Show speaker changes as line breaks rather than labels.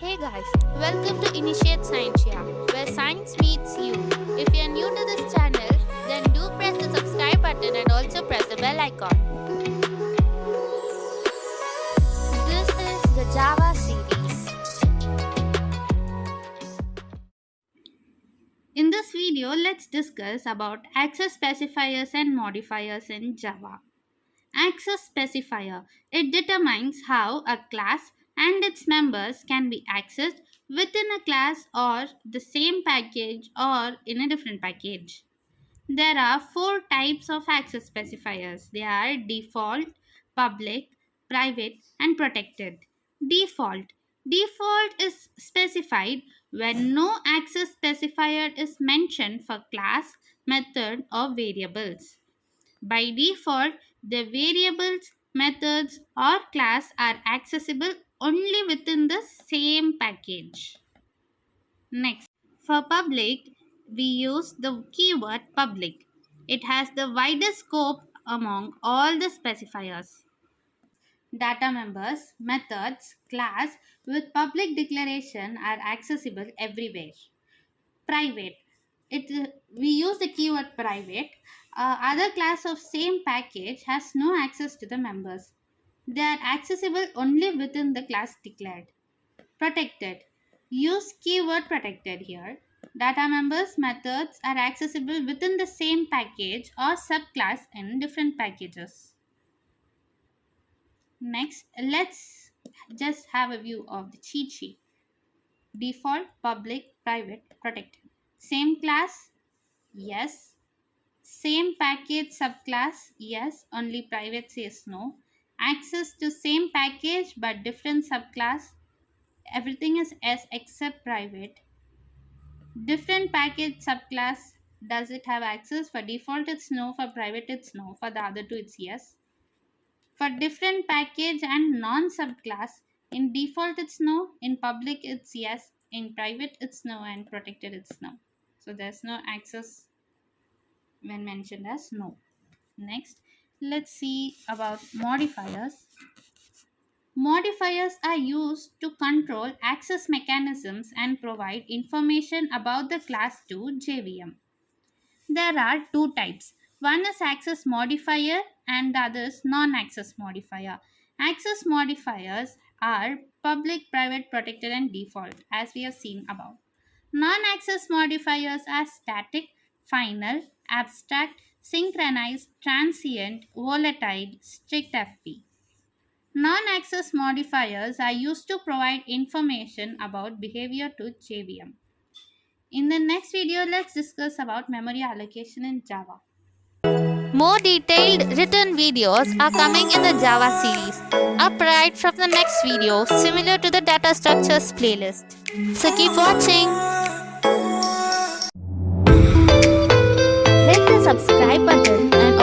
Hey guys, welcome to Initiate Science, where science meets you. If you are new to this channel, then do press the subscribe button and also press the bell icon. This is the Java series. In this video, let's discuss about access specifiers and modifiers in Java. Access specifier. It determines how a class and its members can be accessed within a class or the same package or in a different package. There are four types of access specifiers. They are default, public, private, and protected. Default. Default is specified when no access specifier is mentioned for class, method, or variables. By default, the variables, methods, or class are accessible only within the same package. Next, for public, we use the keyword public. It has the widest scope among all the specifiers. Data members, methods, class with public declaration are accessible everywhere. Private. We use the keyword private. Other class of same package has no access to the members. They are accessible only within the class declared. Protected. Use keyword protected here. Data members methods are accessible within the same package or subclass in different packages. Next, let's just have a view of the cheat sheet. Default, public, private, protected. Same class? Yes. Same package subclass? Yes. Only private says no. Access to same package but different subclass? Everything is S except private. Different package subclass, does it have access? For default it's no, for private it's no, for the other two it's yes. For different package and non subclass, in default it's no, in public it's yes, in private it's no, and protected it's no. So there's no access when mentioned as no. Next, let's see about modifiers. Modifiers are used to control access mechanisms and provide information about the class to JVM. There are two types. One is access modifier and the other is non-access modifier. Access modifiers are public, private, protected, and default, as we have seen above. Non-access modifiers are static, final, abstract, synchronized, transient, volatile, strict FP. Non-access modifiers are used to provide information about behavior to JVM. In the next video, let's discuss about memory allocation in Java. More detailed written videos are coming in the Java series, upright from the next video, similar to the data structures playlist. So keep watching. Hit the subscribe button and